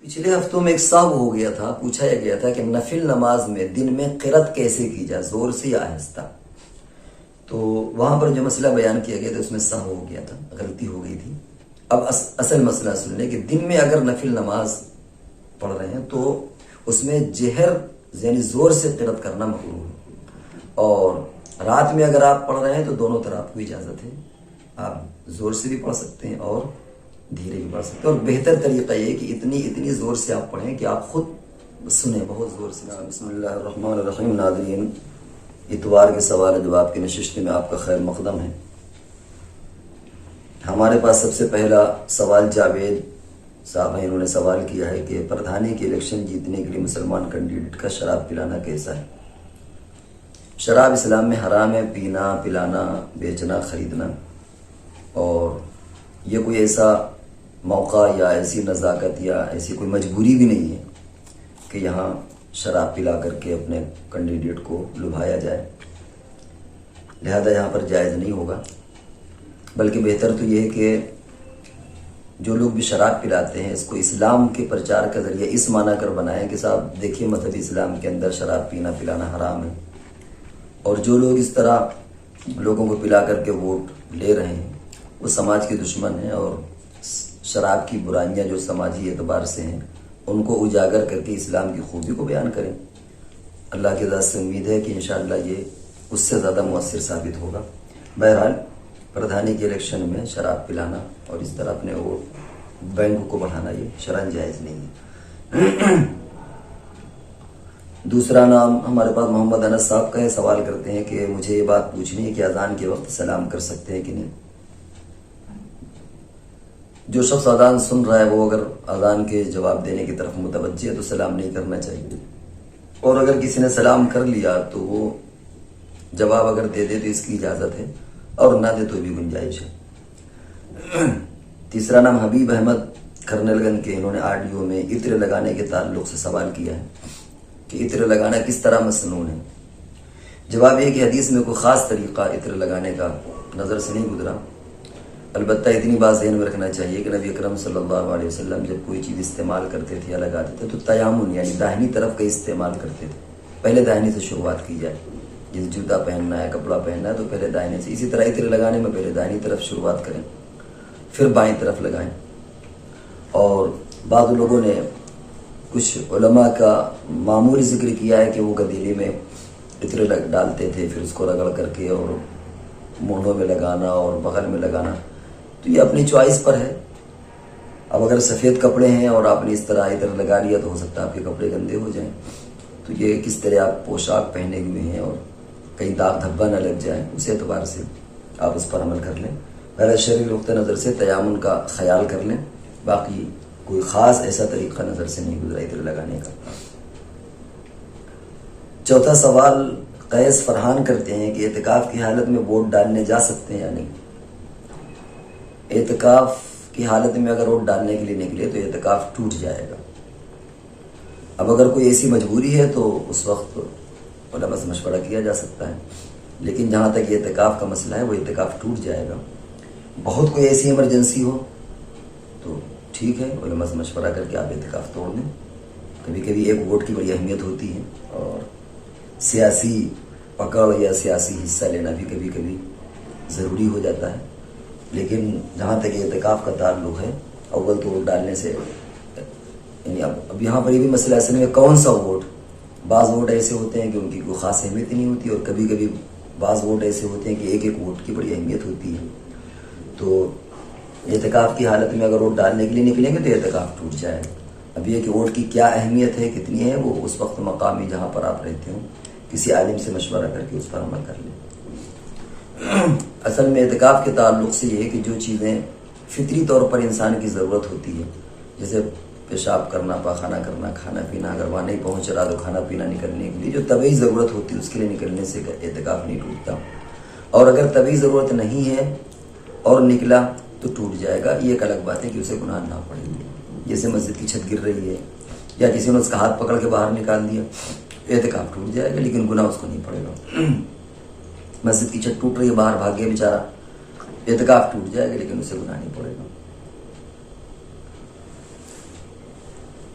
پچھلے ہفتوں میں ایک سوال ہو گیا تھا، پوچھا گیا تھا کہ نفل نماز میں دن میں قرات کیسے کی جائے، زور سے یا آہستہ؟ تو وہاں پر جو مسئلہ بیان کیا گیا تھا اس میں سہو ہو گیا تھا، غلطی ہو گئی تھی۔ اب اصل مسئلہ سن لیں کہ دن میں اگر نفل نماز پڑھ رہے ہیں تو اس میں جہر یعنی زور سے قرات کرنا مکروہ ہے، اور رات میں اگر آپ پڑھ رہے ہیں تو دونوں طرح آپ کو اجازت ہے، آپ زور سے بھی پڑھ سکتے ہیں اور دھیرے بھی پڑھ سکتے ہیں، اور بہتر طریقہ یہ کہ اتنی زور سے آپ پڑھیں کہ آپ خود سنیں بہت زور سے۔ بسم اللہ الرحمن الرحیم۔ ناظرین، اتوار کے سوال جواب کی نشست میں آپ کا خیر مقدم ہے۔ ہمارے پاس سب سے پہلا سوال جاوید صاحب ہیں، انہوں نے سوال کیا ہے کہ پردھانی کے الیکشن جیتنے کے لیے مسلمان کینڈیڈیٹ کا شراب پلانا کیسا ہے؟ شراب اسلام میں حرام ہے، پینا، پلانا، بیچنا، خریدنا، اور یہ کوئی ایسا موقع یا ایسی نزاکت یا ایسی کوئی مجبوری بھی نہیں ہے کہ یہاں شراب پلا کر کے اپنے کینڈیڈیٹ کو لبھایا جائے، لہذا یہاں پر جائز نہیں ہوگا۔ بلکہ بہتر تو یہ ہے کہ جو لوگ بھی شراب پلاتے ہیں اس کو اسلام کے پرچار کا ذریعہ اس معنی کر بنائیں کہ صاحب دیکھیے مذہب اسلام کے اندر شراب پینا پلانا حرام ہے، اور جو لوگ اس طرح لوگوں کو پلا کر کے ووٹ لے رہے ہیں وہ سماج کے دشمن ہیں، اور شراب کی برائیاں جو سماجی اعتبار سے ہیں ان کو اجاگر کر کے اسلام کی خوبی کو بیان کریں۔ اللہ کی ذات سے امید ہے کہ انشاءاللہ یہ اس سے زیادہ مؤثر ثابت ہوگا۔ بہرحال پردھانی کے الیکشن میں شراب پلانا اور اس طرح اپنے ووٹ بینک کو بڑھانا یہ شرعاً جائز نہیں ہے۔ دوسرا نام ہمارے پاس محمد انس صاحب کا ہے، سوال کرتے ہیں کہ مجھے یہ بات پوچھنی ہے کہ اذان کے وقت سلام کر سکتے ہیں کہ نہیں؟ جو شخص اذان سن رہا ہے وہ اگر اذان کے جواب دینے کی طرف متوجہ ہے تو سلام نہیں کرنا چاہیے، اور اگر کسی نے سلام کر لیا تو وہ جواب اگر دے دے تو اس کی اجازت ہے، اور نہ دے تو بھی گنجائش ہے۔ تیسرا نام حبیب احمد کرنل گنج کے، انہوں نے آڈیو میں عطر لگانے کے تعلق سے سوال کیا ہے کہ عطر لگانا کس طرح مسنون ہے۔ جواب یہ کہ حدیث میں کوئی خاص طریقہ عطر لگانے کا نظر سے نہیں گزرا، البتہ اتنی بات ذہن میں رکھنا چاہیے کہ نبی اکرم صلی اللہ علیہ وسلم جب کوئی چیز استعمال کرتے تھے یا لگاتے تھے تو تیامن یعنی داہنی طرف کا استعمال کرتے تھے، پہلے داہنی سے شروعات کی جائے، جس جوتا پہننا ہے کپڑا پہننا ہے تو پہلے داہنے سے، اسی طرح عطر لگانے میں پہلے داہنی طرف شروعات کریں پھر بائیں طرف لگائیں۔ اور بعض لوگوں نے کچھ علماء کا معمولی ذکر کیا ہے کہ وہ گدیلی میں عطر ڈالتے تھے، پھر اس کو رگڑ کر کے اور مونڈوں میں لگانا اور بغل میں لگانا، تو یہ اپنی چوائس پر ہے۔ اب اگر سفید کپڑے ہیں اور آپ نے اس طرح عطر لگا لیا تو ہو سکتا ہے آپ کے کپڑے گندے ہو جائیں، تو یہ کس طرح آپ پوشاک پہنے ہوئے ہیں اور کہیں داغ دھبا نہ لگ جائے، اس اعتبار سے آپ اس پر عمل کر لیں۔ غیر شرعی نقطہ نظر سے تیامن کا خیال کر لیں، باقی کوئی خاص ایسا طریقہ نظر سے نہیں گزرا عطر لگانے کا۔ چوتھا سوال قیس فرحان کرتے ہیں کہ اعتکاف کی حالت میں ووٹ ڈالنے جا سکتے ہیں یا نہیں؟ اعتکاف کی حالت میں اگر ووٹ ڈالنے کے لیے نکلے تو اعتکاف ٹوٹ جائے گا۔ اب اگر کوئی ایسی مجبوری ہے تو اس وقت علماء سے مشورہ کیا جا سکتا ہے، لیکن جہاں تک یہ اعتکاف کا مسئلہ ہے وہ اعتکاف ٹوٹ جائے گا۔ بہت کوئی ایسی ایمرجنسی ہو تو ٹھیک ہے، علماء سے مشورہ کر کے آپ اعتکاف توڑ لیں۔ کبھی کبھی ایک ووٹ کی بڑی اہمیت ہوتی ہے، اور سیاسی پکڑ یا سیاسی حصہ لینا بھی کبھی کبھی ضروری ہو جاتا ہے، لیکن جہاں تک یہ اعتکاف کا تعلق ہے اول تو ووٹ ڈالنے سے یعنی اب یہاں پر یہ بھی مسئلہ ایسا نہیں ہے کون سا ووٹ، بعض ووٹ ایسے ہوتے ہیں کہ ان کی کوئی خاص اہمیت نہیں ہوتی، اور کبھی کبھی بعض ووٹ ایسے ہوتے ہیں کہ ایک ایک ووٹ کی بڑی اہمیت ہوتی ہے۔ تو اعتکاف کی حالت میں اگر ووٹ ڈالنے کے لیے نکلیں گے تو اعتکاف ٹوٹ جائے گا۔ اب یہ کہ ووٹ کی کیا اہمیت ہے کتنی ہے وہ اس وقت مقامی جہاں پر آپ رہتے ہوں کسی عالم سے مشورہ کر کے اس پر عمل کر لیں۔ اصل میں اعتکاف کے تعلق سے یہ ہے کہ جو چیزیں فطری طور پر انسان کی ضرورت ہوتی ہے، جیسے پیشاب کرنا، پاخانہ کرنا، کھانا پینا، اگر وہاں نہیں پہنچ رہا تو کھانا پینا نکلنے کے لیے جو طبعی ضرورت ہوتی ہے اس کے لیے نکلنے سے اعتکاف نہیں ٹوٹتا، اور اگر طبعی ضرورت نہیں ہے اور نکلا تو ٹوٹ جائے گا۔ یہ ایک الگ بات ہے کہ اسے گناہ نہ پڑے گی، جیسے مسجد کی چھت گر رہی ہے یا کسی نے اس کا ہاتھ پکڑ کے باہر نکال دیا، اعتکاف ٹوٹ جائے گا لیکن گناہ اس کو نہیں پڑے گا۔ مسجد کی چھت ٹوٹ رہی ہے، باہر بھاگ گیا بیچارہ، اعتکاف ٹوٹ جائے گا لیکن اسے گناہ نہیں پڑے گا۔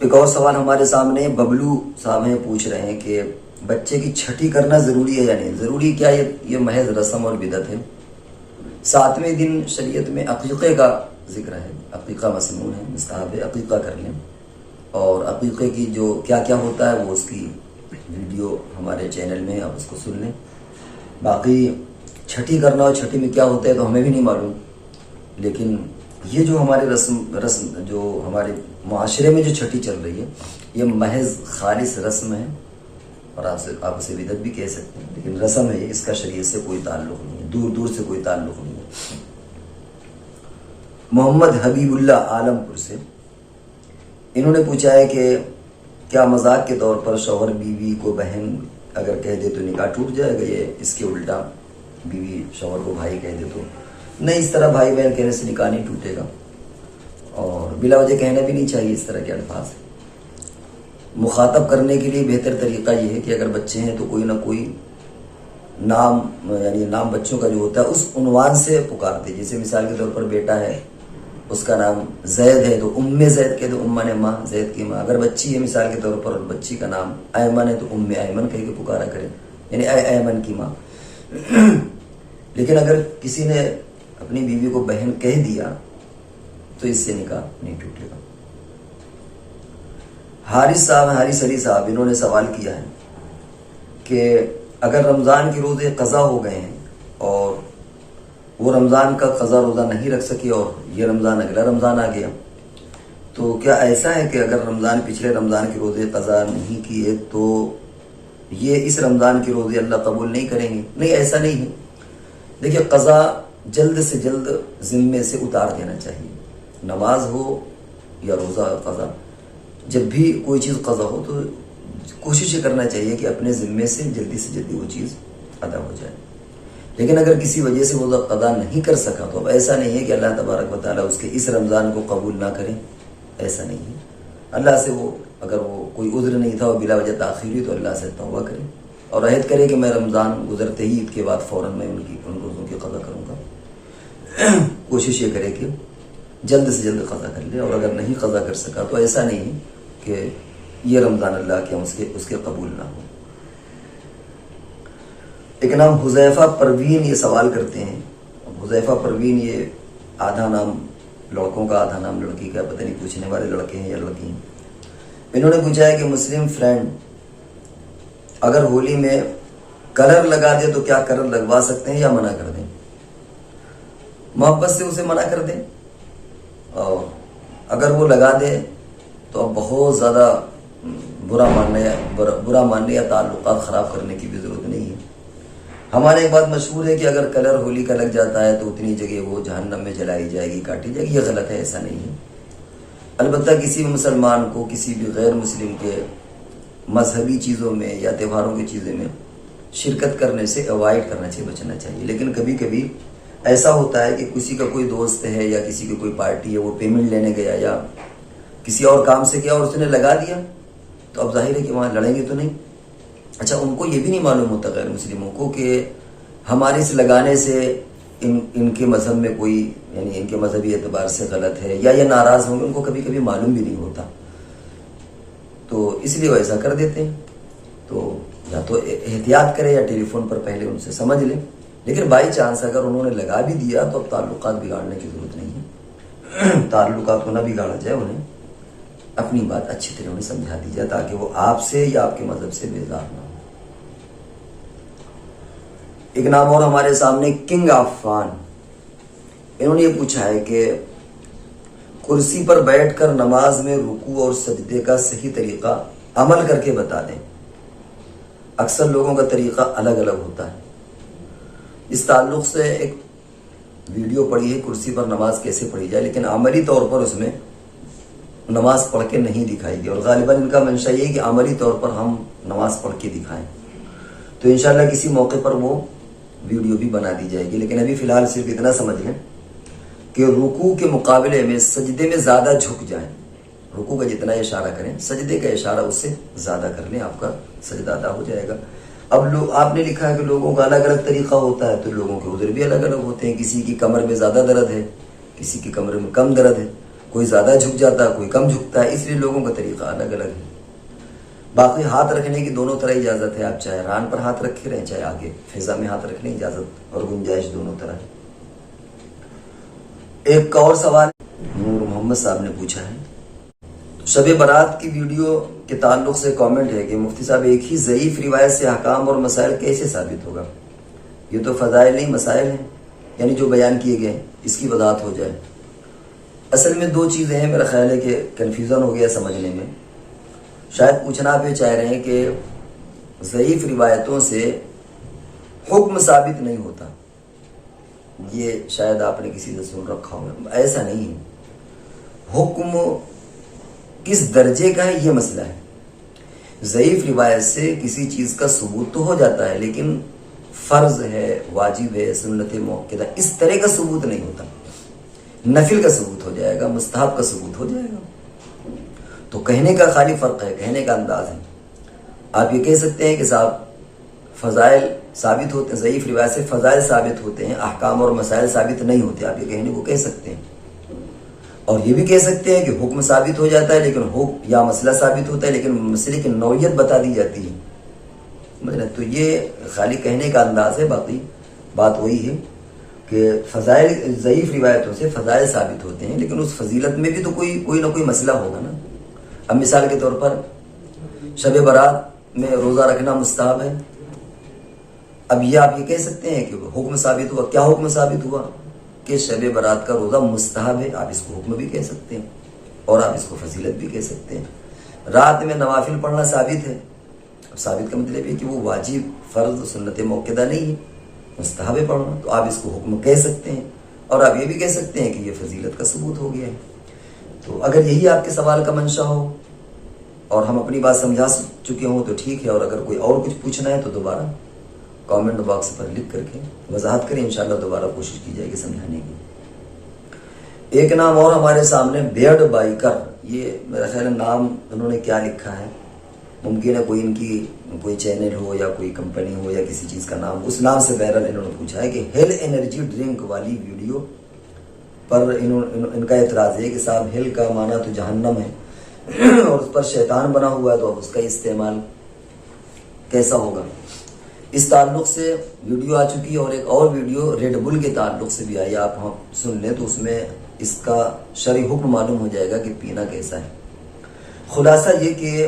ایک اور سوال ہمارے سامنے ببلو صاحب ہیں، پوچھ رہے ہیں کہ بچے کی چھٹی کرنا ضروری ہے یا نہیں؟ ضروری کیا، یہ محض رسم اور بدعت ہے۔ 7ویں دن شریعت میں عقیقے کا ذکر ہے، عقیقہ مسنون ہے، مستحب ہے، عقیقہ کر لیں۔ اور عقیقے کی جو کیا کیا ہوتا ہے وہ اس کی ویڈیو ہمارے چینل میں، آپ اس کو سن لیں۔ باقی چھٹی کرنا اور چھٹی میں کیا ہوتا ہے تو ہمیں بھی نہیں معلوم، لیکن یہ جو ہمارے رسم جو ہمارے معاشرے میں جو چھٹی چل رہی ہے یہ محض خالص رسم ہے، اور آپ اسے بدعت بھی کہہ سکتے ہیں، لیکن رسم ہے، اس کا شریعت سے کوئی تعلق نہیں ہے، دور دور سے کوئی تعلق نہیں ہے۔ محمد حبیب اللہ عالم پور سے انہوں نے پوچھا ہے کہ کیا مذاق کے طور پر شوہر بیوی کو بہن اگر کہہ دے تو نکاح ٹوٹ جائے گا؟ یہ اس کے الٹا بیوی شوہر کو بھائی کہہ دے تو نہیں، اس طرح بھائی بہن کہنے سے نکاح نہیں ٹوٹے گا، اور بلا وجہ کہنا بھی نہیں چاہیے اس طرح کے الفاظ۔ مخاطب کرنے کے لیے بہتر طریقہ یہ ہے کہ اگر بچے ہیں تو کوئی نہ کوئی نام، یعنی نام بچوں کا جو ہوتا ہے اس عنوان سے پکارتے، جیسے مثال کے طور پر بیٹا ہے اس کا نام زید ہے تو زید کہہ دو، نے ماں، زید کی ماں۔ اگر بچی ہے مثال کے طور پر اور بچی کا نام ایمن ہے تو ایمن کہہ کے پکارا کرے، یعنی اے ایمن کی ماں۔ لیکن اگر کسی نے اپنی بیوی کو بہن کہہ دیا تو اس سے نکاح نہیں ٹوٹے گا۔ حارث علی صاحب انہوں نے سوال کیا ہے کہ اگر رمضان کے روزے قضا ہو گئے ہیں اور وہ رمضان کا قضا روزہ نہیں رکھ سکی اور یہ رمضان اگلا رمضان آ گیا، تو کیا ایسا ہے کہ اگر پچھلے رمضان کے روزے قضا نہیں کیے تو یہ اس رمضان کے روزے اللہ قبول نہیں کریں گے؟ نہیں، ایسا نہیں ہے۔ دیکھیے، قضا جلد سے جلد ذمے سے اتار دینا چاہیے، نماز ہو یا روزہ قضا، جب بھی کوئی چیز قضا ہو تو کوشش یہ کرنا چاہیے کہ اپنے ذمے سے جلدی وہ چیز ادا ہو جائے۔ لیکن اگر کسی وجہ سے وہ قضا نہیں کر سکا تو اب ایسا نہیں ہے کہ اللہ تبارک و تعالیٰ اس کے اس رمضان کو قبول نہ کرے، ایسا نہیں ہے۔ اللہ سے اگر وہ کوئی عذر نہیں تھا اور بلا وجہ تاخیر ہوئی تو اللہ سے توبہ کرے اور عہد کرے کہ میں رمضان گزرتے ہی عید کے بعد فوراً میں ان روزوں کی قضا کروں گا۔ کوشش یہ کرے کہ جلد سے جلد قضا کر لے، اور اگر نہیں قضا کر سکا تو ایسا نہیں ہے کہ یہ رمضان اللہ کے اس کے قبول نہ ہو۔ ایک نام حذیفہ پروین یہ سوال کرتے ہیں۔ حذیفہ پروین یہ آدھا نام لڑکوں کا آدھا نام لڑکی کا، پتہ نہیں پوچھنے والے لڑکے ہیں یا لڑکی ہیں۔ انہوں نے پوچھا ہے کہ مسلم فرینڈ اگر ہولی میں کلر لگا دے تو کیا کلر لگوا سکتے ہیں یا منع کر دیں؟ محبت سے اسے منع کر دیں، اور اگر وہ لگا دے تو اب بہت زیادہ برا ماننے یا تعلقات خراب کرنے کی بھی ضرورت نہیں ہے۔ ہمارے ایک بات مشہور ہے کہ اگر کلر ہولی کا لگ جاتا ہے تو اتنی جگہ وہ جہنم میں جلائی جائے گی، کاٹی جائے گی، یہ غلط ہے، ایسا نہیں ہے۔ البتہ کسی بھی مسلمان کو کسی بھی غیر مسلم کے مذہبی چیزوں میں یا تہواروں کی چیزوں میں شرکت کرنے سے اوائڈ کرنا چاہیے، بچنا چاہیے۔ لیکن کبھی کبھی ایسا ہوتا ہے کہ کسی کا کوئی دوست ہے یا کسی کی کوئی پارٹی ہے، وہ پیمنٹ لینے گیا یا کسی اور کام سے کیا اور اس نے لگا دیا، تو اب ظاہر ہے کہ وہاں لڑیں گے تو نہیں۔ اچھا، ان کو یہ بھی نہیں معلوم ہوتا غیر مسلموں کو کہ ہمارے اس لگانے سے ان کے مذہب میں کوئی، یعنی ان کے مذہبی اعتبار سے غلط ہے یا یہ ناراض ہوں گے، ان کو کبھی کبھی معلوم بھی نہیں ہوتا، تو اس لیے وہ ایسا کر دیتے ہیں۔ تو یا تو احتیاط کرے یا ٹیلی فون پر پہلے ان سے سمجھ لیں، لیکن بائی چانس اگر انہوں نے لگا بھی دیا تو اب تعلقات بگاڑنے کی ضرورت نہیں ہے۔ تعلقات کو نہ بگاڑا جائے، انہیں اپنی بات اچھی طرح انہیں سمجھا دی جائے تاکہ وہ آپ سے یا آپ کے مذہب سے بیزار نہ ہو۔ ایک نام اور ہمارے سامنے کنگ آف فان، انہوں نے یہ پوچھا ہے کہ کرسی پر بیٹھ کر نماز میں رکوع اور سجدے کا صحیح طریقہ عمل کر کے بتا دیں۔ اکثر لوگوں کا طریقہ الگ الگ ہوتا ہے۔ اس تعلق سے ایک ویڈیو پڑھی ہے کرسی پر نماز کیسے پڑھی جائے، لیکن عملی طور پر اس میں نماز پڑھ کے نہیں دکھائی گئی، اور غالباً ان کا منشا یہ ہے کہ عملی طور پر ہم نماز پڑھ کے دکھائیں، تو انشاءاللہ کسی موقع پر وہ ویڈیو بھی بنا دی جائے گی۔ لیکن ابھی فی الحال صرف اتنا سمجھ لیں کہ رکوع کے مقابلے میں سجدے میں زیادہ جھک جائیں، رکوع کا جتنا اشارہ کریں سجدے کا اشارہ اس سے زیادہ کر لیں، آپ کا سجدہ ادا ہو جائے گا۔ اب آپ نے لکھا ہے کہ لوگوں کا الگ الگ طریقہ ہوتا ہے، تو لوگوں کے عذر بھی الگ الگ ہوتے ہیں، کسی کی کمر میں زیادہ درد ہے، کسی کی کمر میں کم درد ہے، کوئی زیادہ جھک جاتا ہے، کوئی کم جھکتا ہے، اس لیے لوگوں کا طریقہ الگ الگ ہے۔ باقی ہاتھ رکھنے کی دونوں طرح اجازت ہے، آپ چاہے ران پر ہاتھ رکھے رہیں، چاہے آگے فضا میں ہاتھ رکھنے کی اجازت اور گنجائش دونوں طرح ہے۔ ایک اور سوال نور محمد صاحب نے پوچھا ہے، شب برات کی ویڈیو کے تعلق سے کامنٹ ہے کہ مفتی صاحب ایک ہی ضعیف روایت سے احکام اور مسائل کیسے ثابت ہوگا؟ یہ تو فضائل نہیں مسائل ہیں، یعنی جو بیان کیے گئے اس کی وضاحت ہو جائے۔ اصل میں دو چیزیں ہیں، میرا خیال ہے کہ کنفیوژن ہو گیا سمجھنے میں۔ شاید پوچھنا آپ یہ چاہ رہے ہیں کہ ضعیف روایتوں سے حکم ثابت نہیں ہوتا، یہ شاید آپ نے کسی سے سن رکھا ہوگا۔ ایسا نہیں ہے، حکم کس درجے کا ہے یہ مسئلہ ہے۔ ضعیف روایت سے کسی چیز کا ثبوت تو ہو جاتا ہے، لیکن فرض ہے، واجب ہے، سنت موقدہ، اس طرح کا ثبوت نہیں ہوتا۔ نفل کا ثبوت ہو جائے گا، مستحب کا ثبوت ہو جائے گا۔ تو کہنے کا خالی فرق ہے، کہنے کا انداز ہے۔ آپ یہ کہہ سکتے ہیں کہ صاحب فضائل ثابت ہوتے ہیں، ضعیف روایت سے فضائل ثابت ہوتے ہیں، احکام اور مسائل ثابت نہیں ہوتے، آپ یہ کہنے کو کہہ سکتے ہیں۔ اور یہ بھی کہہ سکتے ہیں کہ حکم ثابت ہو جاتا ہے لیکن حکم یا مسئلہ ثابت ہوتا ہے لیکن مسئلے کی نوعیت بتا دی جاتی ہے۔ تو یہ خالی کہنے کا انداز ہے، باقی بات وہی ہے کہ فضائل ضعیف روایتوں سے فضائل ثابت ہوتے ہیں، لیکن اس فضیلت میں بھی تو کوئی نہ کوئی مسئلہ ہوگا نا۔ اب مثال کے طور پر شب برات میں روزہ رکھنا مستحب ہے، اب یہ آپ یہ کہہ سکتے ہیں کہ حکم ثابت ہوا۔ کیا حکم ثابت ہوا؟ کہ شب برات کا روزہ مستحب ہے، آپ اس کو حکم بھی کہہ سکتے ہیں اور آپ اس کو فضیلت بھی کہہ سکتے ہیں۔ رات میں نوافل پڑھنا ثابت ہے، اب ثابت کا مطلب ہے کہ وہ واجب فرض سنت موقدہ نہیں ہے، مستحب ہے پڑھنا، تو آپ اس کو حکم کہہ سکتے ہیں اور آپ یہ بھی کہہ سکتے ہیں کہ یہ فضیلت کا ثبوت ہو گیا ہے۔ تو اگر یہی آپ کے سوال کا منشا ہو اور ہم اپنی بات سمجھا چکے ہوں تو ٹھیک ہے، اور اگر کوئی اور کچھ پوچھنا ہے تو دوبارہ کامنٹ باکس پر لکھ کر کے وضاحت کریں، انشاءاللہ دوبارہ کوشش کی جائے گی سمجھانے کی۔ ایک نام اور ہمارے سامنے بیئرڈ بائیکر، یہ میرا خیال ہے نام انہوں نے کیا لکھا ہے، ممکن ہے کوئی ان کی کوئی چینل ہو یا کوئی کمپنی ہو یا کسی چیز کا نام، اس نام سے بہرحال انہوں نے پوچھا ہے کہ ہیل انرجی ڈرنک والی ویڈیو پر ان کا اعتراض ہے کہ صاحب ہیل کا معنی تو جہنم ہے اور اس پر شیطان بنا ہوا ہے، تو اب اس کا استعمال کیسا ہوگا؟ اس تعلق سے ویڈیو آ چکی ہے، اور ایک اور ویڈیو ریڈ بل کے تعلق سے بھی آئی، آپ سن لیں تو اس میں اس کا شرعی حکم معلوم ہو جائے گا کہ پینا کیسا ہے۔ خلاصہ یہ کہ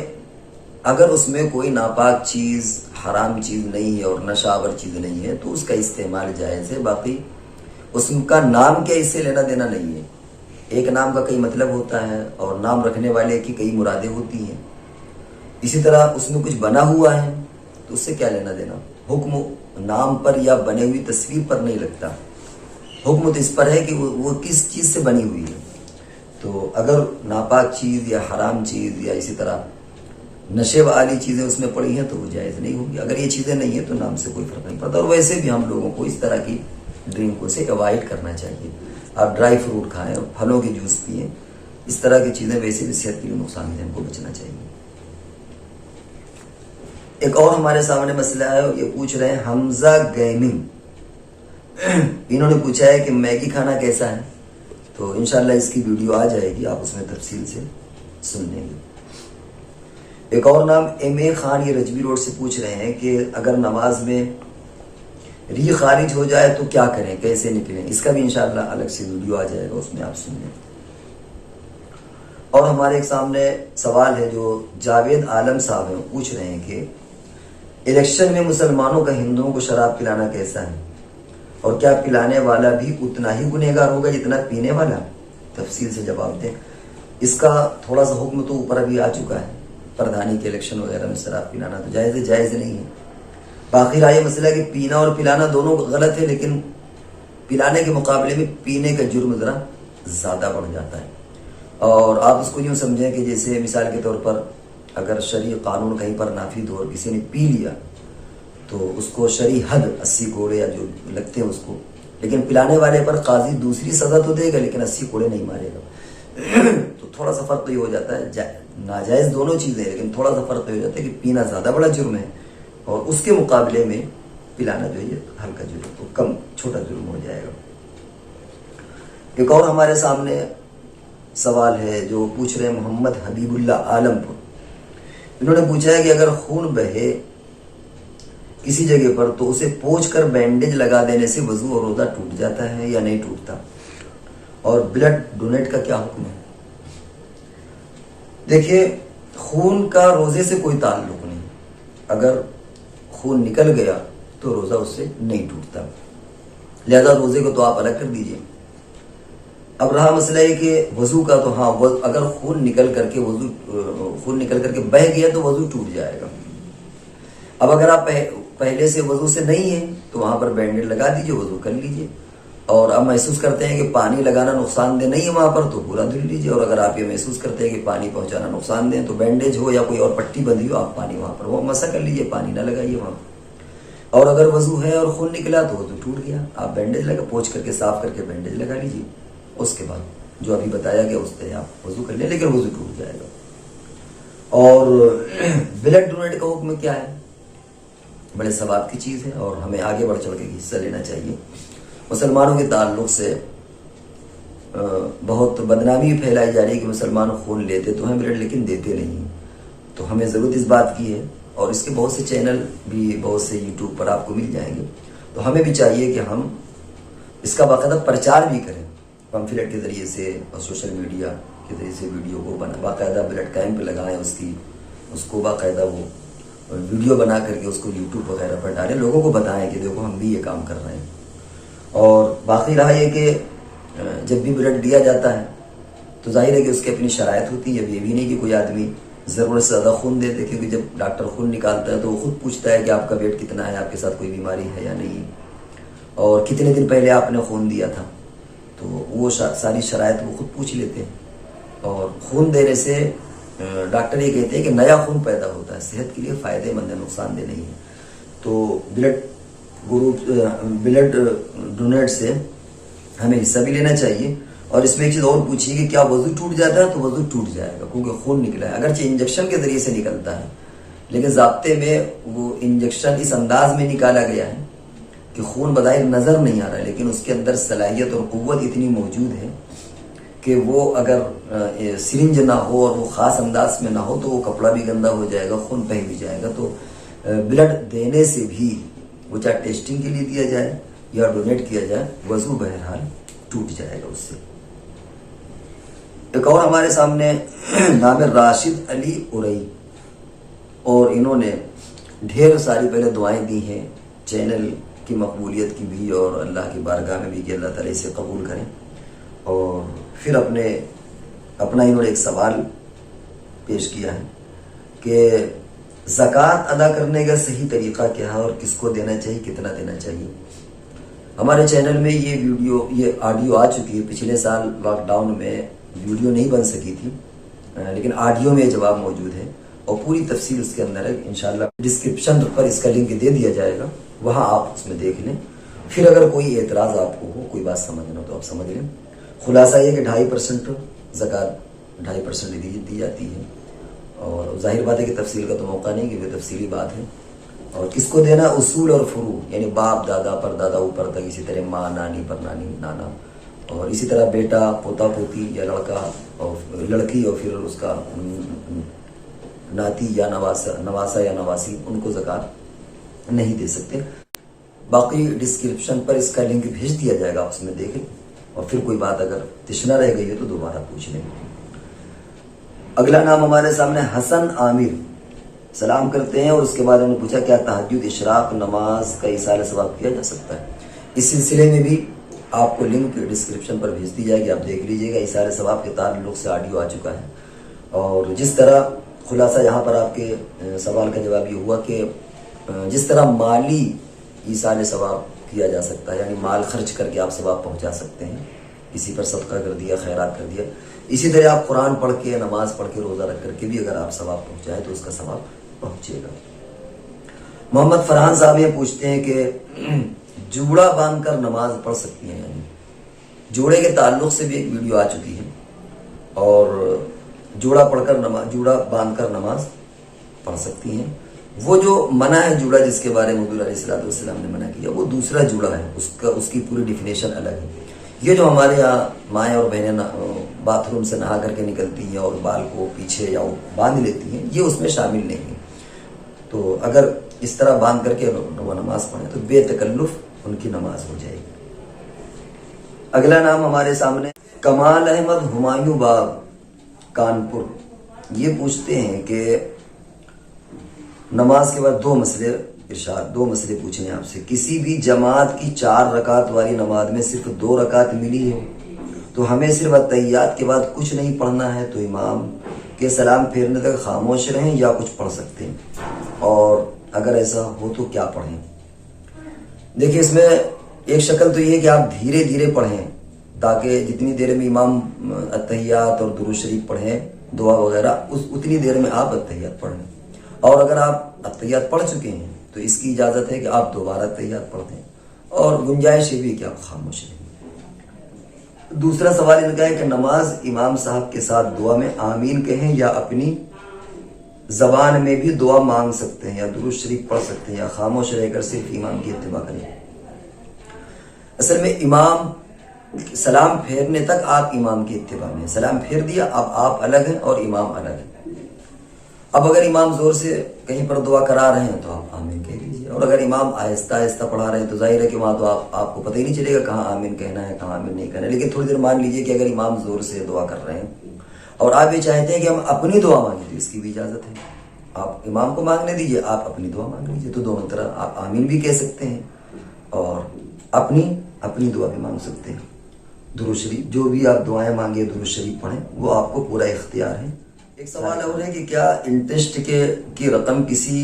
اگر اس میں کوئی ناپاک چیز، حرام چیز نہیں ہے اور نشہ آور چیز نہیں ہے تو اس کا استعمال جائز ہے، باقی اس کا نام کیا اس سے لینا دینا نہیں ہے۔ ایک نام کا کئی مطلب ہوتا ہے اور نام رکھنے والے کی کئی مرادیں ہوتی ہیں، اسی طرح اس میں کچھ بنا ہوا ہے تو اس سے کیا لینا دینا۔ حکم نام پر یا بنے ہوئی تصویر پر نہیں لگتا، حکم تو اس پر ہے کہ وہ کس چیز سے بنی ہوئی ہے۔ تو اگر ناپاک چیز یا حرام چیز یا اسی طرح نشے والی چیزیں اس میں پڑی ہیں تو وہ جائز نہیں ہوگی، اگر یہ چیزیں نہیں ہیں تو نام سے کوئی فرق نہیں پڑتا۔ اور ویسے بھی ہم لوگوں کو اس طرح کی ڈرنکوں سے اوائڈ کرنا چاہیے، آپ ڈرائی فروٹ کھائیں اور پھلوں کے جوس پئیں، اس طرح کی چیزیں ویسے بھی صحت کے لیے نقصان دہ، ہم کو بچنا چاہیے۔ ایک اور ہمارے سامنے مسئلہ ہے، یہ پوچھ رہے ہیں حمزہ گیمنگ، انہوں نے پوچھا ہے کہ میگی کھانا کیسا ہے، تو انشاءاللہ اس کی ویڈیو آ جائے گی، آپ اس میں تفصیل سے سن لیں گے۔ ایک اور نام ایم اے خان، یہ رجوی روڈ سے پوچھ رہے ہیں کہ اگر نماز میں ری خارج ہو جائے تو کیا کریں، کیسے نکلیں، اس کا بھی انشاءاللہ الگ سے ویڈیو آ جائے گا، اس میں آپ سن لیں۔ اور ہمارے ایک سامنے سوال ہے جو جاوید عالم صاحب ہیں، پوچھ رہے ہیں کہ الیکشن میں مسلمانوں کا ہندوؤں کو شراب پلانا کیسا ہے، اور کیا پلانے والا بھی اتنا ہی گنہگار ہوگا جتنا پینے والا؟ تفصیل سے جواب دیں۔ اس کا تھوڑا سا حکم تو اوپر ابھی آ چکا ہے، پردھانی کے الیکشن وغیرہ میں شراب پلانا تو جائز ہے، جائز نہیں ہے۔ باقی رہا یہ مسئلہ کہ پینا اور پلانا دونوں غلط ہے، لیکن پلانے کے مقابلے میں پینے کا جرم ذرا زیادہ بڑھ جاتا ہے۔ اور آپ اس کو یوں سمجھیں کہ جیسے مثال کے طور پر اگر شرعی قانون کہیں پر نافذ ہو اور کسی نے پی لیا تو اس کو شرعی حد 80 کوڑے یا جو لگتے ہیں اس کو، لیکن پلانے والے پر قاضی دوسری سزا تو دے گا لیکن 80 کوڑے نہیں مارے گا۔ تو تھوڑا سا فرق یہ ہو جاتا ہے، ناجائز دونوں چیزیں، لیکن تھوڑا سا فرق یہ ہو جاتا ہے کہ پینا زیادہ بڑا جرم ہے اور اس کے مقابلے میں پلانا جو ہے یہ ہلکا جرم، تو کم چھوٹا جرم ہو جائے گا۔ ایک اور ہمارے سامنے سوال ہے جو پوچھ رہے ہیں محمد حبیب اللہ عالم پور. انہوں نے پوچھا ہے کہ اگر خون بہے کسی جگہ پر تو اسے پوچھ کر بینڈیج لگا دینے سے وضو اور روزہ ٹوٹ جاتا ہے یا نہیں ٹوٹتا, اور بلڈ ڈونیٹ کا کیا حکم ہے؟ دیکھیے, خون کا روزے سے کوئی تعلق نہیں. اگر خون نکل گیا تو روزہ اس سے نہیں ٹوٹتا, لہذا روزے کو تو آپ الگ کر دیجئے. اب رہا مسئلہ ہے کہ وضو کا, تو ہاں اگر خون نکل کر کے بہہ گیا تو وضو ٹوٹ جائے گا. اب اگر آپ پہلے سے وضو سے نہیں ہیں تو وہاں پر بینڈیج لگا دیجئے, وضو کر لیجئے. اور اب محسوس کرتے ہیں کہ پانی لگانا نقصان دہ نہیں ہے وہاں پر تو پورا دھل لیجئے. اور اگر آپ یہ محسوس کرتے ہیں کہ پانی پہنچانا نقصان دہ تو بینڈیج ہو یا کوئی اور پٹی بندھی ہو, آپ پانی وہاں پر وہ مسح کر لیجئے, پانی نہ لگائیے وہاں. اور اگر وضو ہے اور خون نکلا تو وضو ٹوٹ گیا, آپ بینڈیج لگا پوچھ کر کے صاف کر کے بینڈیج لگا لیجئے. اس کے بعد جو ابھی بتایا گیا اس سے آپ وضو کر لیں, لیکن وضو ٹوٹ جائے گا. اور بلڈ ڈونیٹ کا حکم کیا ہے؟ بڑے ثواب کی چیز ہے اور ہمیں آگے بڑھ چڑھ کے حصہ لینا چاہیے. مسلمانوں کے تعلق سے بہت بدنامی پھیلائی جا رہی ہے کہ مسلمان خون لیتے تو ہیں بلڈ لیکن دیتے نہیں. تو ہمیں ضرورت اس بات کی ہے, اور اس کے بہت سے چینل بھی بہت سے یوٹیوب پر آپ کو مل جائیں گے. تو ہمیں بھی چاہیے کہ ہم اس کا باقاعدہ پرچار بھی کریں, پمفلیٹ کے ذریعے سے اور سوشل میڈیا کے ذریعے سے ویڈیو کو باقاعدہ بلڈ کیمپ لگائیں, اس کو باقاعدہ وہ ویڈیو بنا کر کے اس کو یوٹیوب وغیرہ پر ڈالیں, لوگوں کو بتائیں کہ دیکھو ہم بھی یہ کام کر رہے ہیں. اور باقی رہا یہ کہ جب بھی بلڈ دیا جاتا ہے تو ظاہر ہے کہ اس کی اپنی شرائط ہوتی ہے. اب یہ بھی نہیں کہ کوئی آدمی ضرورت سے زیادہ خون دیتے, کیونکہ جب ڈاکٹر خون نکالتا ہے تو وہ خود پوچھتا ہے کہ آپ کا ویٹ کتنا ہے, آپ کے ساتھ کوئی بیماری ہے یا نہیں, اور کتنے دن پہلے آپ نے خون دیا تھا. تو وہ ساری شرائط وہ خود پوچھ لیتے ہیں. اور خون دینے سے ڈاکٹر یہ کہتے ہیں کہ نیا خون پیدا ہوتا ہے, صحت کے لیے فائدے مند ہے, نقصان دہ نہیں ہے. تو بلڈ ڈونیٹ سے ہمیں حصہ بھی لینا چاہیے. اور اس میں ایک چیز اور پوچھیے کہ کیا وضو ٹوٹ جاتا ہے؟ تو وضو ٹوٹ جائے گا کیونکہ خون نکلا ہے. اگرچہ انجیکشن کے ذریعے سے نکلتا ہے لیکن ضابطے میں وہ انجیکشن اس انداز میں نکالا گیا ہے کہ خون بظاہر نظر نہیں آ رہا ہے, لیکن اس کے اندر صلاحیت اور قوت اتنی موجود ہے کہ وہ اگر سرنج نہ ہو اور وہ خاص انداز میں نہ ہو تو وہ کپڑا بھی گندا ہو جائے گا, خون بہہ بھی جائے گا. تو بلڈ دینے سے بھی, وہ چاہے ٹیسٹنگ کے لیے دیا جائے یا ڈونیٹ کیا جائے, وضو بہرحال ٹوٹ جائے گا اس سے. ایک اور ہمارے سامنے نام راشد علی ارئی, اور انہوں نے ڈھیر ساری پہلے دعائیں دی ہیں چینل کی مقبولیت کی بھی اور اللہ کی بارگاہ میں بھی کہ اللہ تعالیٰ اسے قبول کریں. اور پھر اپنا انہوں نے ایک سوال پیش کیا ہے کہ زکوٰۃ ادا کرنے کا صحیح طریقہ کیا ہے اور کس کو دینا چاہیے, کتنا دینا چاہیے. ہمارے چینل میں یہ آڈیو آ چکی ہے. پچھلے سال لاک ڈاؤن میں ویڈیو نہیں بن سکی تھی, لیکن آڈیو میں جواب موجود ہے اور پوری تفصیل اس کے اندر ہے. انشاءاللہ ڈسکرپشن پر اس کا لنک دے دیا جائے گا, وہاں آپ اس میں دیکھ لیں. پھر اگر کوئی اعتراض آپ کو ہو, کوئی بات سمجھنا ہو تو آپ سمجھ لیں. خلاصہ یہ کہ 2.5% زکوٰۃ 2.5% دی جاتی ہے, اور ظاہر بات ہے کہ تفصیل کا تو موقع نہیں کہ وہ تفصیلی بات ہے. اور کس کو دینا, اصول اور فروع, یعنی باپ دادا پر دادا اوپر تک, اسی طرح ماں نانی پر نانی نانا, اور اسی طرح بیٹا پوتا پوتی یا لڑکا اور لڑکی, اور پھر اس کا ناتی یا نواسا یا نواسی, ان کو زکوٰۃ نہیں دے سکتے. باقی ڈسکرپشن پر اس کا لنک بھیج دیا جائے گا, آپ اس میں دیکھیں. اور پھر کوئی بات اگر تشنا رہ گئی ہے تو دوبارہ پوچھ لیں. اگلا نام ہمارے سامنے حسن عامر, سلام کرتے ہیں, اور اس کے بعد انہوں نے پوچھا کیا تہجد اشراق نماز کا ایصال ثواب کیا جا سکتا ہے. اس سلسلے میں بھی آپ کو لنک ڈسکرپشن پر بھیج دی جائے گی, آپ دیکھ لیجئے گا. ایصال ثواب کے تعلق سے آڈیو آ چکا ہے. اور جس طرح خلاصہ یہاں پر آپ کے سوال کا جواب یہ ہوا کہ جس طرح مالی ایصال ثواب کیا جا سکتا ہے, یعنی مال خرچ کر کے آپ ثواب پہنچا سکتے ہیں, کسی پر صدقہ کر دیا, خیرات کر دیا, اسی طرح آپ قرآن پڑھ کے, نماز پڑھ کے, روزہ رکھ کر کے بھی اگر آپ ثواب پہنچائیں تو اس کا ثواب پہنچے گا. محمد فرحان صاحب یہ پوچھتے ہیں کہ جوڑا باندھ کر نماز پڑھ سکتی ہیں, یعنی جوڑے کے تعلق سے بھی ایک ویڈیو آ چکی ہے, اور جوڑا باندھ کر نماز پڑھ سکتی ہیں. وہ جو منع ہے جوڑا جس کے بارے میں حضور علیہ السلام نے منع کیا, وہ دوسرا جوڑا ہے, اس کی پوری ڈیفینیشن الگ ہے. یہ جو ہمارے یہاں مائیں اور بہنیں باتھ روم سے نہا کر کے نکلتی ہیں اور بال کو پیچھے یا باندھ لیتی ہیں، یہ اس میں شامل نہیں ہے. تو اگر اس طرح باندھ کر کے وہ نماز پڑھیں تو بے تکلف ان کی نماز ہو جائے گی. اگلا نام ہمارے سامنے کمال احمد ہمایوں باغ کانپور. یہ پوچھتے ہیں کہ نماز کے بعد دو مسئلے پوچھیں آپ سے. کسی بھی جماعت کی 4 رکعت والی نماز میں صرف 2 رکعت ملی ہے تو ہمیں صرف اتحیات کے بعد کچھ نہیں پڑھنا ہے، تو امام کے سلام پھیرنے تک خاموش رہیں یا کچھ پڑھ سکتے ہیں، اور اگر ایسا ہو تو کیا پڑھیں؟ دیکھیں، اس میں ایک شکل تو یہ ہے کہ آپ دھیرے دھیرے پڑھیں تاکہ جتنی دیر میں امام اتحیات اور درود شریف پڑھیں، دعا وغیرہ، اتنی دیر میں آپ اتحیات پڑھیں. اور اگر آپ اتحیات پڑھ چکے ہیں تو اس کی اجازت ہے کہ آپ دوبارہ اتحیات پڑھ دیں، اور گنجائش یہ بھی کہ آپ خاموش رہیں. دوسرا سوال ان کا ہے کہ نماز امام صاحب کے ساتھ دعا میں آمین کہیں یا اپنی زبان میں بھی دعا مانگ سکتے ہیں، یا درود شریف پڑھ سکتے ہیں، یا خاموش رہ کر صرف امام کی اتباع کریں؟ اصل میں امام سلام پھیرنے تک آپ امام کی اتباع میں، سلام پھیر دیا اب آپ الگ ہیں اور امام الگ ہیں. اب اگر امام زور سے کہیں پر دعا کرا رہے ہیں تو آپ آمین کہہ لیجیے، اور اگر امام آہستہ آہستہ پڑھا رہے ہیں تو ظاہر ہے کہ وہاں تو آپ کو پتہ ہی نہیں چلے گا کہاں آمین کہنا ہے کہاں آمین نہیں کہنا ہے. لیکن تھوڑی دیر مان لیجیے کہ اگر امام زور سے دعا کر رہے ہیں اور آپ یہ چاہتے ہیں کہ ہم اپنی دعا مانگیں تو اس کی بھی اجازت ہے. آپ امام کو مانگنے دیجیے، آپ اپنی دعا مانگ لیجیے. تو دونوں طرح آپ آمین بھی کہہ سکتے ہیں اور اپنی دعا بھی مانگ سکتے ہیں. درود شریف جو بھی آپ دعائیں مانگے درود شریف پڑھیں، وہ آپ کو پورا اختیار ہے. ایک سوال اور ہے کہ کیا انٹرسٹ کی رقم کسی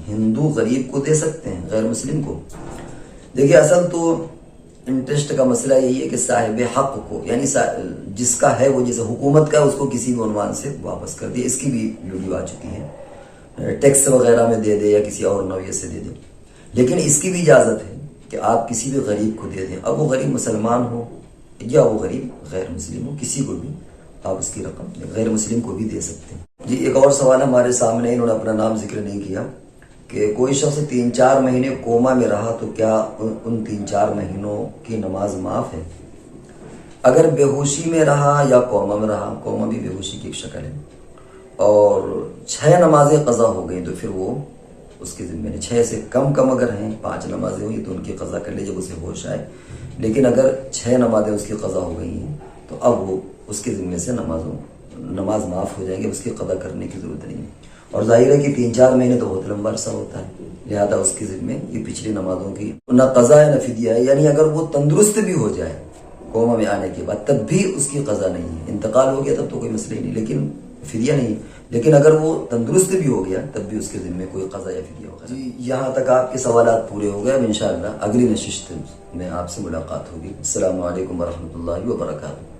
ہندو غریب کو دے سکتے ہیں، غیر مسلم کو؟ دیکھیے، اصل تو انٹرسٹ کا مسئلہ یہی ہے کہ صاحب حق کو، یعنی جس کا ہے وہ، جیسے حکومت کا، اس کو کسی بھی عنوان سے واپس کر دے. اس کی بھی ویڈیو آ چکی ہے، ٹیکس وغیرہ میں دے دے یا کسی اور نوعیت سے دے دے. لیکن اس کی بھی اجازت ہے کہ آپ کسی بھی غریب کو دے دیں، اب وہ غریب مسلمان ہو یا وہ غریب غیر مسلم ہو، کسی کو بھی آپ اس کی رقم غیر مسلم کو بھی دے سکتے ہیں. جی، ایک اور سوال ہمارے سامنے، انہوں نے اپنا نام ذکر نہیں کیا، کہ کوئی شخص 3-4 مہینے کوما میں رہا تو کیا ان 3-4 مہینوں کی نماز معاف ہے؟ اگر بے ہوشی میں رہا یا کوما میں رہا، کوما بھی بے ہوشی کی ایک شکل ہے، اور 6 نمازیں قضا ہو گئیں تو پھر وہ اس کے ذمہ نے 6 سے کم اگر ہیں، 5 نمازیں ہوئی تو ان کی قضا کر لے جب اسے ہوش آئے. لیکن اگر 6 نمازیں اس کی قضا ہو گئی ہیں تو اب وہ اس کے ذمے سے نماز معاف ہو جائیں گے، اس کی قضا کرنے کی ضرورت نہیں ہے. اور ظاہر ہے کہ 3-4 مہینے تو بہت لمبا عرصہ ہوتا ہے، لہذا اس کے ذمے یہ پچھلی نمازوں کی نہ قضا ہے نہ فدیہ ہے. یعنی اگر وہ تندرست بھی ہو جائے کوما میں آنے کے بعد تب بھی اس کی قضا نہیں ہے. انتقال ہو گیا تب تو کوئی مسئلہ ہی نہیں، لیکن فدیہ نہیں. لیکن اگر وہ تندرست بھی ہو گیا تب بھی اس کے ذمے کوئی قضا یا فدیہ ہوگا. جی، یہاں تک آپ کے سوالات پورے ہو گئے. اب انشاءاللہ اگلی نشست میں آپ سے ملاقات ہوگی. السلام علیکم ورحمۃ اللہ وبرکاتہ.